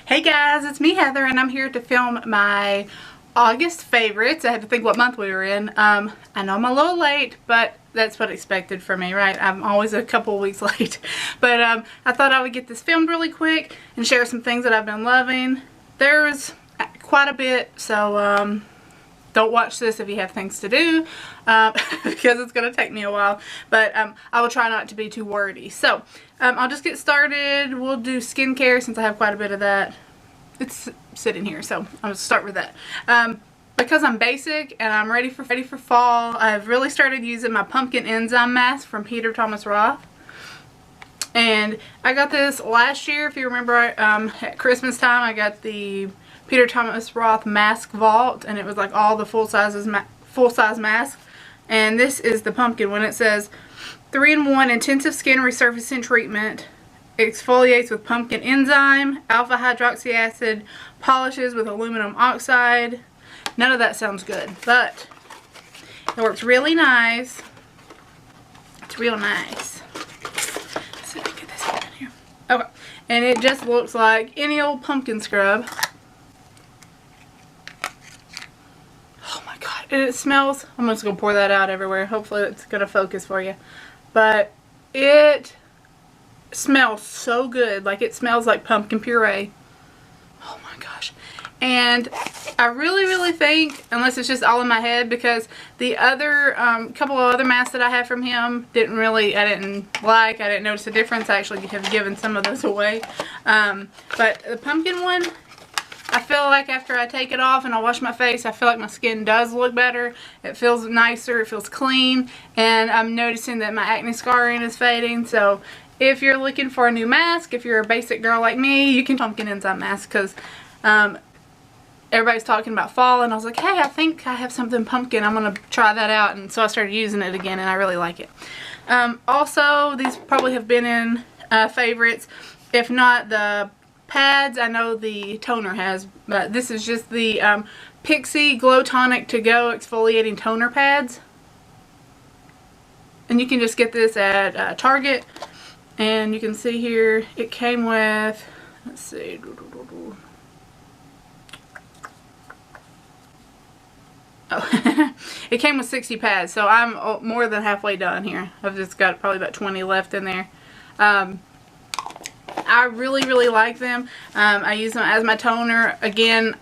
Hey guys, it's me Heather and I'm here to film my August favorites. I had to think what month we were in. I know I'm a little late, but that's what expected for me, right? I'm always a couple of weeks late. But I thought I would get this filmed really quick and share some things that I've been loving. There's quite a bit, so don't watch this if you have things to do because it's going to take me a while, but I will try not to be too wordy. So I'll just get started. We'll do skincare since I have quite a bit of that. It's sitting here, so I'll just start with that. Because I'm basic and I'm ready for fall, I've really started using my pumpkin enzyme mask from Peter Thomas Roth. And I got this last year, if you remember, at Christmas time I got the Peter Thomas Roth Mask Vault, and it was like all the full-size masks. And this is the pumpkin one. It says 3-in-1 intensive skin resurfacing treatment, exfoliates with pumpkin enzyme, alpha hydroxy acid, polishes with aluminum oxide. None of that sounds good, but it works really nice. It's real nice. Let's see if I can get this in here. Okay, and it just looks like any old pumpkin scrub. And it smells, I'm just going to pour that out everywhere. Hopefully it's going to focus for you. But it smells so good. Like, it smells like pumpkin puree. Oh my gosh. And I really think, unless it's just all in my head, because the other couple of other masks that I have from him I didn't notice a difference. I actually have given some of those away. But the pumpkin one, I feel like after I take it off and I wash my face, I feel like my skin does look better. It feels nicer, it feels clean, and I'm noticing that my acne scarring is fading. So if you're looking for a new mask, if you're a basic girl like me, you can pumpkin enzyme mask, because everybody's talking about fall, and I was like, hey, I think I have something pumpkin. I'm going to try that out, and so I started using it again, and I really like it. Also, these probably have been in favorites. If not the pads, I know the toner has, but this is just the Pixi Glow Tonic To Go Exfoliating Toner Pads. And you can just get this at Target. And you can see here, it came with, let's see, oh, it came with 60 pads, so I'm more than halfway done here. I've just got probably about 20 left in there. I really like them. I use them as my toner. Again,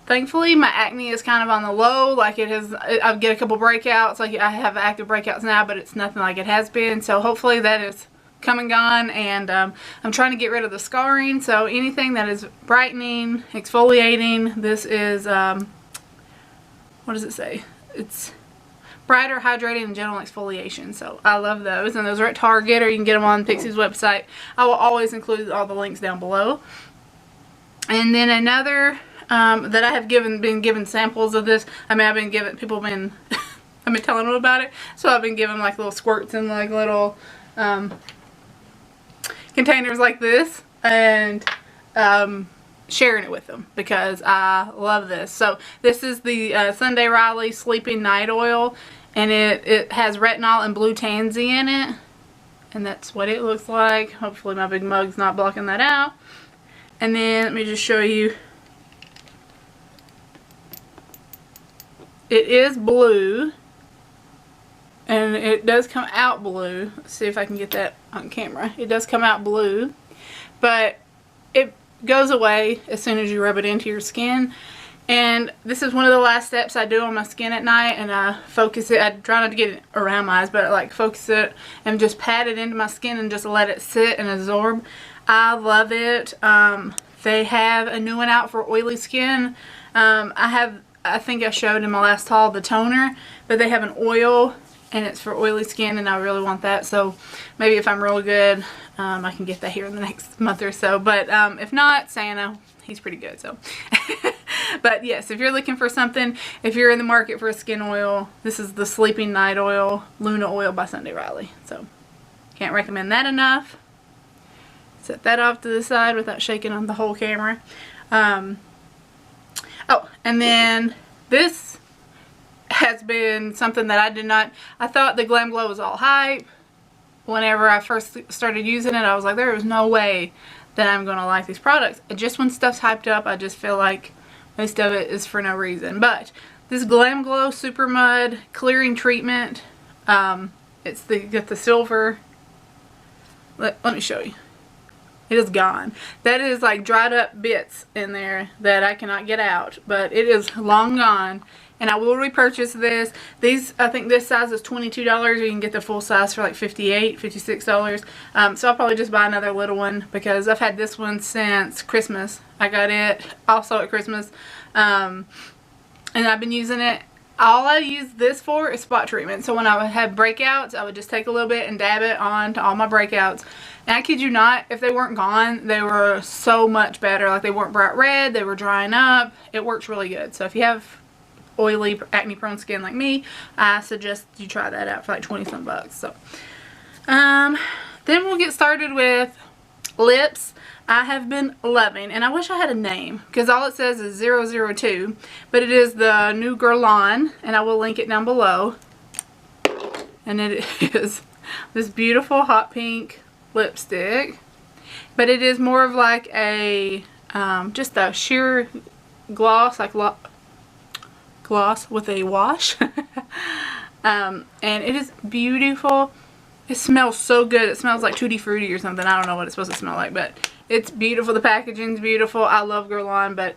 thankfully my acne is kind of on the low. Like, I get a couple breakouts. Like, I have active breakouts now, but it's nothing like it has been. So hopefully that is come and gone. And I'm trying to get rid of the scarring. So anything that is brightening, exfoliating, this is, what does it say? It's brighter, hydrating, and gentle exfoliation. So I love those, and those are at Target, or you can get them on Pixi's website. I will always include all the links down below. And then another that I have been given samples of this. I mean, I've been telling them about it, so I've been giving like little squirts in like little containers like this, and sharing it with them because I love this. So this is the Sunday Riley Sleeping Night Oil, and it has retinol and blue tansy in it, and that's what it looks like. Hopefully my big mug's not blocking that out. And then let me just show you. It is blue, and it does come out blue. Let's see if I can get that on camera. It does come out blue, but it goes away as soon as you rub it into your skin. And this is one of the last steps I do on my skin at night, and I focus it. I try not to get it around my eyes, but I like focus it and just pat it into my skin and just let it sit and absorb. I love it. They have a new one out for oily skin. I think I showed in my last haul the toner, but they have an oil, and it's for oily skin, and I really want that. So maybe if I'm real good, I can get that here in the next month or so. But if not, Santa, he's pretty good. So, but yes, if you're looking for something, if you're in the market for a skin oil, this is the Sleeping Night Oil, Luna Oil by Sunday Riley. So, can't recommend that enough. Set that off to the side without shaking on the whole camera. Oh, and then this has been something that I thought the Glam Glow was all hype. Whenever I first started using it, I was like, there is no way that I'm going to like these products. Just when stuff's hyped up, I just feel like most of it is for no reason. But this Glam Glow Super Mud Clearing Treatment, it's got the silver. Let me show you. It is gone. That is like dried up bits in there that I cannot get out. But it is long gone. And I will repurchase this. These, I think this size is $22. You can get the full size for like $58, $56. So I'll probably just buy another little one because I've had this one since Christmas. I got it also at Christmas. And I've been using it. All I use this for is spot treatment. So when I would have breakouts, I would just take a little bit and dab it on to all my breakouts. And I kid you not, if they weren't gone, they were so much better. Like they weren't bright red, they were drying up. It works really good. So if you have oily, acne-prone skin like me, I suggest you try that out for like 20 some bucks. So, then we'll get started with lips. I have been loving, and I wish I had a name because all it says is 002, but it is the new Guerlain, and I will link it down below. And it is this beautiful hot pink lipstick, but it is more of like a just a sheer gloss, like gloss with a wash. And it is beautiful. It smells so good. It smells like Tutti Frutti or something. I don't know what it's supposed to smell like, but it's beautiful. The packaging's beautiful. I love Guerlain, but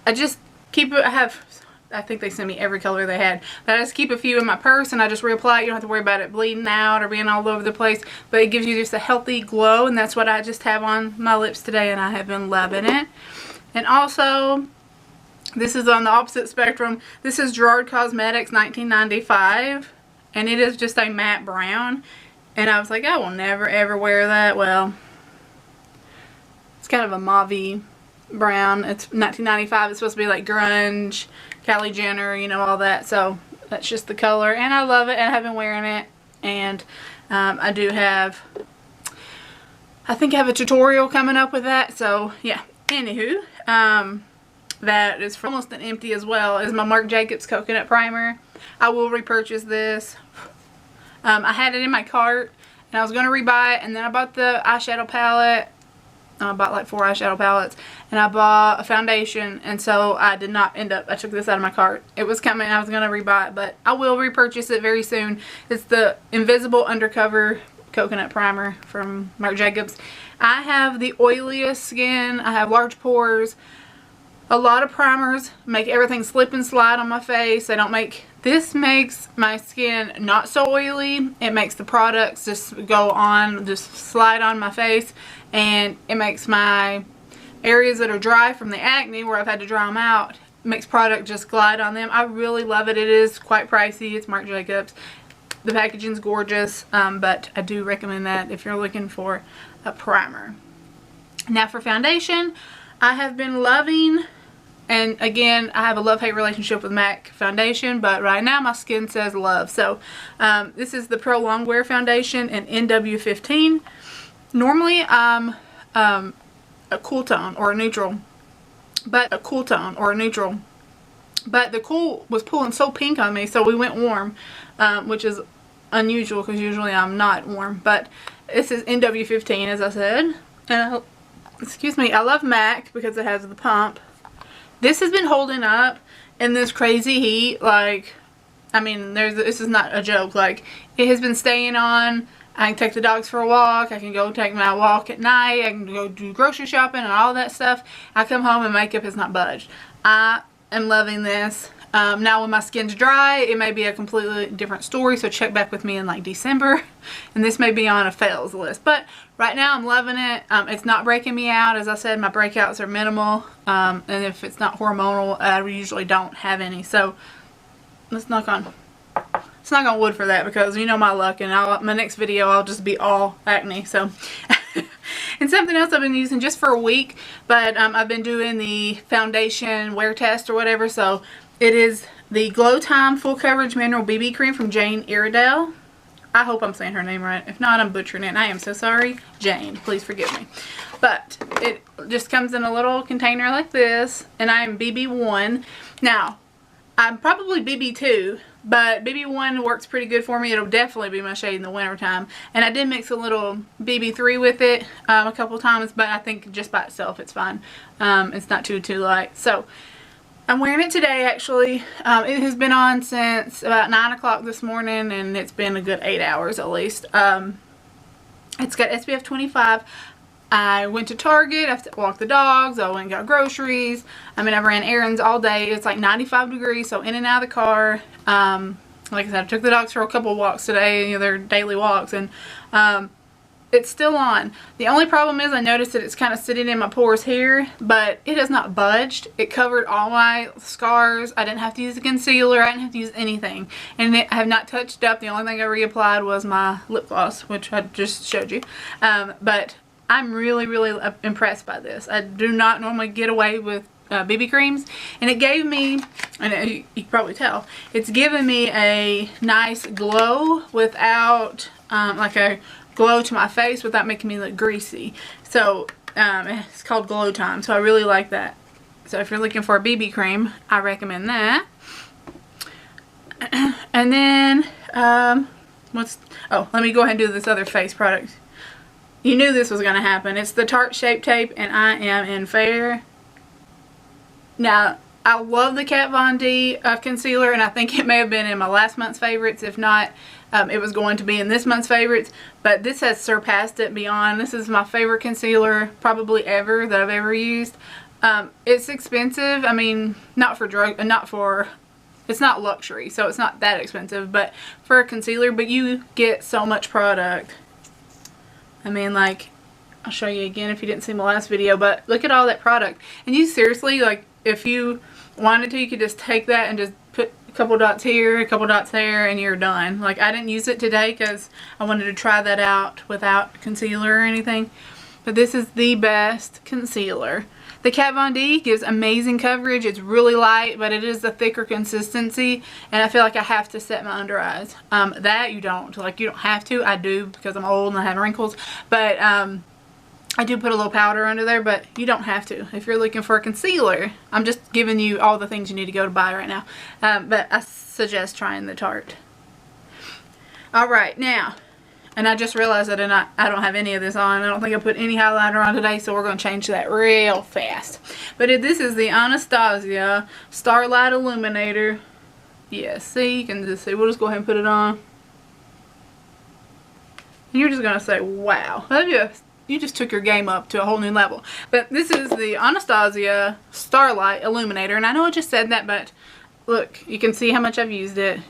I just keep it. I think they sent me every color they had, but I just keep a few in my purse and I just reapply. You don't have to worry about it bleeding out or being all over the place, but it gives you just a healthy glow, and that's what I just have on my lips today, and I have been loving it. And also, this is on the opposite spectrum. This is Gerard Cosmetics 1995, and it is just a matte brown. And I was like, I will never ever wear that. Well, it's kind of a mauve brown. It's 1995. It's supposed to be like grunge, Kylie Jenner, you know, all that. So that's just the color, and I love it, and I've been wearing it. And I do have, I think I have a tutorial coming up with that. So yeah. Anywho, that is almost an empty as well, is my Marc Jacobs Coconut Primer. I will repurchase this. I had it in my cart and I was going to rebuy it, and then I bought the eyeshadow palette. I bought like 4 eyeshadow palettes, and I bought a foundation, and so I did not end up, I took this out of my cart. It was coming, I was going to rebuy it, but I will repurchase it very soon. It's the Invisible Undercover Coconut Primer from Marc Jacobs. I have the oiliest skin. I have large pores. A lot of primers make everything slip and slide on my face. They don't make, this makes my skin not so oily. It makes the products just go on, just slide on my face, and it makes my areas that are dry from the acne, where I've had to dry them out, makes product just glide on them. I really love it. It is quite pricey. It's Marc Jacobs. The packaging's gorgeous, but I do recommend that if you're looking for a primer. Now for foundation, I have been loving, and again, I have a love-hate relationship with MAC foundation, but right now my skin says love. So this is the Pro Longwear Foundation in NW15. Normally I'm a cool tone or a neutral, but the cool was pulling so pink on me, so we went warm, which is unusual because usually I'm not warm. But this is NW15, as I said. And excuse me, I love MAC because it has the pump. This has been holding up in this crazy heat. Like, I mean, this is not a joke. Like, it has been staying on. I can take the dogs for a walk. I can go take my walk at night. I can go do grocery shopping and all that stuff. I come home and makeup has not budged. I am loving this. Now when my skin's dry, it may be a completely different story, so check back with me in like December, and this may be on a fails list. But right now I'm loving it. It's not breaking me out. As I said, my breakouts are minimal, and if it's not hormonal, I usually don't have any. So let's knock on wood for that, because you know my luck, and my next video I'll just be all acne. So and something else I've been using just for a week, but I've been doing the foundation wear test or whatever. So it is the Glow Time Full Coverage Mineral BB Cream from Jane Iredale. I hope I'm saying her name right. If not, I'm butchering it, and I am so sorry. Jane, please forgive me. But it just comes in a little container like this, and I am BB1. Now, I'm probably BB2, But BB1 works pretty good for me. It'll definitely be my shade in the wintertime. And I did mix a little BB3 with it a couple times, but I think just by itself it's fine. It's not too light. So I'm wearing it today actually. It has been on since about 9 o'clock this morning, and it's been a good 8 hours at least. It's got SPF 25. I went to Target, I walked the dogs, I went and got groceries. I mean, I ran errands all day. It's like 95 degrees, so in and out of the car. Like I said, I took the dogs for a couple walks today, you know, their daily walks, and it's still on. The only problem is I noticed that it's kind of sitting in my pores here, but it has not budged. It covered all my scars. I didn't have to use a concealer. I didn't have to use anything. And I have not touched up. The only thing I reapplied was my lip gloss, which I just showed you. But I'm really, really impressed by this. I do not normally get away with BB creams, and it gave me, and you can probably tell, it's given me a nice glow without like a glow to my face without making me look greasy. So it's called Glow Time, so I really like that. So if you're looking for a BB cream, I recommend that. And then let me go ahead and do this other face product. You knew this was going to happen. It's the Tarte Shape Tape, and I am in Fair. Now, I love the Kat Von D concealer, and I think it may have been in my last month's favorites. If not, it was going to be in this month's favorites. But this has surpassed it beyond. This is my favorite concealer probably ever that I've ever used. It's expensive. I mean, not for it's not luxury, so it's not that expensive. But for a concealer, but you get so much product. I mean, like, I'll show you again if you didn't see my last video, but look at all that product. And you seriously, like, if you wanted to, you could just take that and just put a couple dots here, a couple dots there, and you're done. Like, I didn't use it today because I wanted to try that out without concealer or anything. But this is the best concealer. The Kat Von D gives amazing coverage. It's really light, but it is the thicker consistency, and I feel like I have to set my under eyes. That you don't. Like, you don't have to. I do because I'm old and I have wrinkles, but I do put a little powder under there, but you don't have to. If you're looking for a concealer, I'm just giving you all the things you need to go to buy right now. But I suggest trying the Tarte. Alright, now, and I just realized that I don't have any of this on. I don't think I put any highlighter on today, so we're going to change that real fast. But this is the Anastasia Starlight Illuminator. Yes, see, you can just see. We'll just go ahead and put it on. And you're just going to say, wow. You just took your game up to a whole new level. But this is the Anastasia Starlight Illuminator. And I know I just said that, but look, you can see how much I've used it.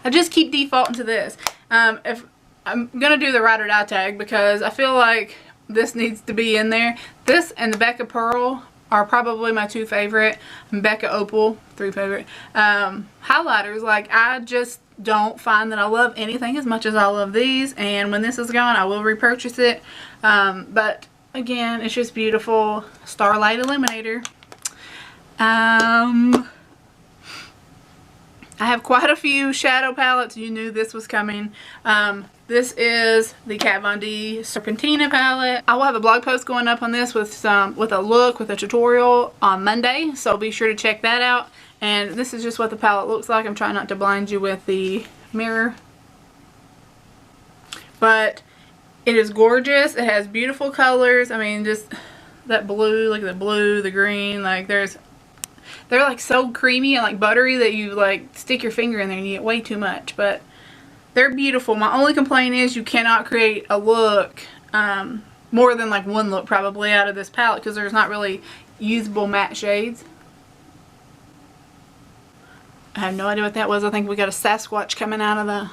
I just keep defaulting to this. If I'm going to do the Ride or Die tag because I feel like this needs to be in there. This and the Becca Pearl are probably my two favorite. Becca Opal, 3 favorite. Highlighters, like, I just don't find that I love anything as much as I love these. And when this is gone, I will repurchase it. But again, it's just beautiful. Starlight Illuminator. I have quite a few shadow palettes. You knew this was coming. This is the Kat Von D Serpentina palette. I will have a blog post going up on this with a tutorial on Monday, so be sure to check that out. And this is just what the palette looks like. I'm trying not to blind you with the mirror, but it is gorgeous. It has beautiful colors. I mean, just that blue, look at the blue, the green, like they're like so creamy and like buttery that you like stick your finger in there and you get way too much, but they're beautiful. My only complaint is you cannot create a look, more than like one look probably out of this palette because there's not really usable matte shades. I have no idea what that was. I think we got a Sasquatch coming out of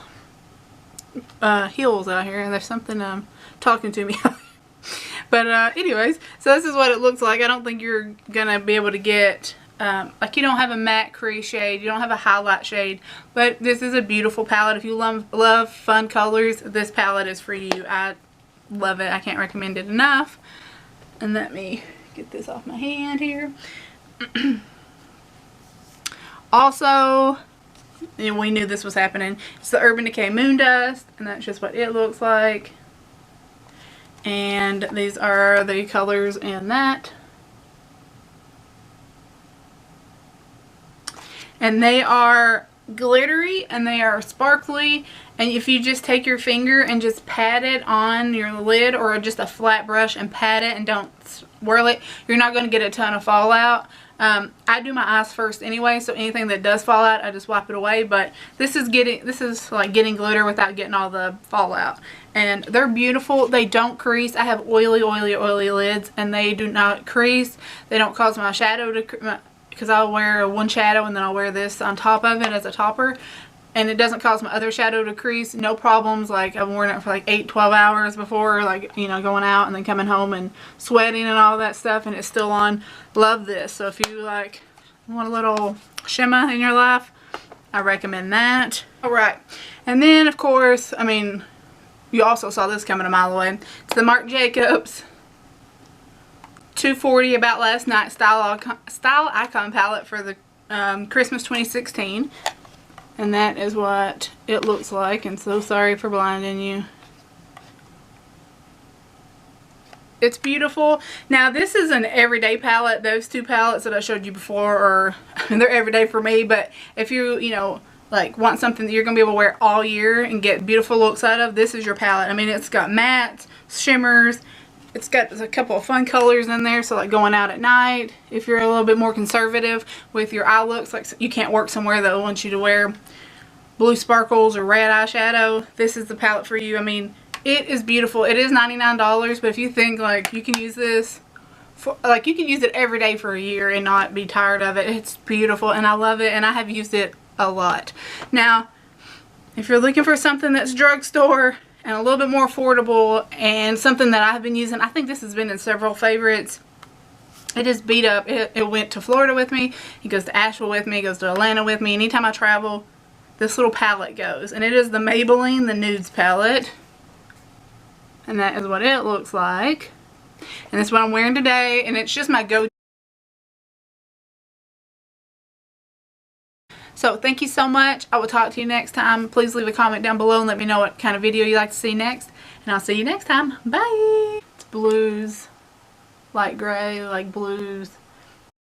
the hills out here, and there's something talking to me. But anyways, so this is what it looks like. I don't think you're gonna be able to get like, you don't have a matte crease shade, you don't have a highlight shade, but this is a beautiful palette. If you love fun colors, this palette is for you. I love it. I can't recommend it enough. And let me get this off my hand here. Also, we knew this was happening. It's the Urban Decay Moon Dust, and that's just what it looks like. And these are the colors in that. And they are glittery and they are sparkly, and if you just take your finger and just pat it on your lid or just a flat brush and pat it and don't swirl it, you're not going to get a ton of fallout. I do my eyes first anyway, so anything that does fall out I just wipe it away, but this is like getting glitter without getting all the fallout. And they're beautiful. They don't crease. I have oily lids and they do not crease. They don't cause my shadow to because I'll wear one shadow and then I'll wear this on top of it as a topper, and it doesn't cause my other shadow to crease. No problems. Like, I've worn it for like 8-12 hours before, like, you know, going out and then coming home and sweating and all that stuff, and it's still on. Love this. So if you like want a little shimmer in your life, I recommend that. Alright, and then of course, I mean, you also saw this coming a mile away. It's the Marc Jacobs $240 About Last Night Style Icon palette for the Christmas 2016. And that is what it looks like. And so sorry for blinding you. It's beautiful. Now this is an everyday palette. Those two palettes that I showed you before are, I mean, they're everyday for me. But if you know, like want something that you're going to be able to wear all year and get beautiful looks out of, this is your palette. I mean, it's got mattes, shimmers. It's got a couple of fun colors in there, so like going out at night, if you're a little bit more conservative with your eye looks, like you can't work somewhere that wants you to wear blue sparkles or red eyeshadow, this is the palette for you. I mean, it is beautiful. It is $99, but if you think like you can use this, you can use it every day for a year and not be tired of it. It's beautiful and I love it, and I have used it a lot. Now, if you're looking for something that's drugstore and a little bit more affordable and something that I've been using, I think this has been in several favorites. It is beat up. It went to Florida with me. It goes to Asheville with me. It goes to Atlanta with me. Anytime I travel, this little palette goes. And it is the Maybelline Nudes palette. And that is what it looks like. And that's what I'm wearing today. And it's just my go-to. So thank you so much. I will talk to you next time. Please leave a comment down below and let me know what kind of video you like to see next. And I'll see you next time. Bye. It's blues, light gray, like blues.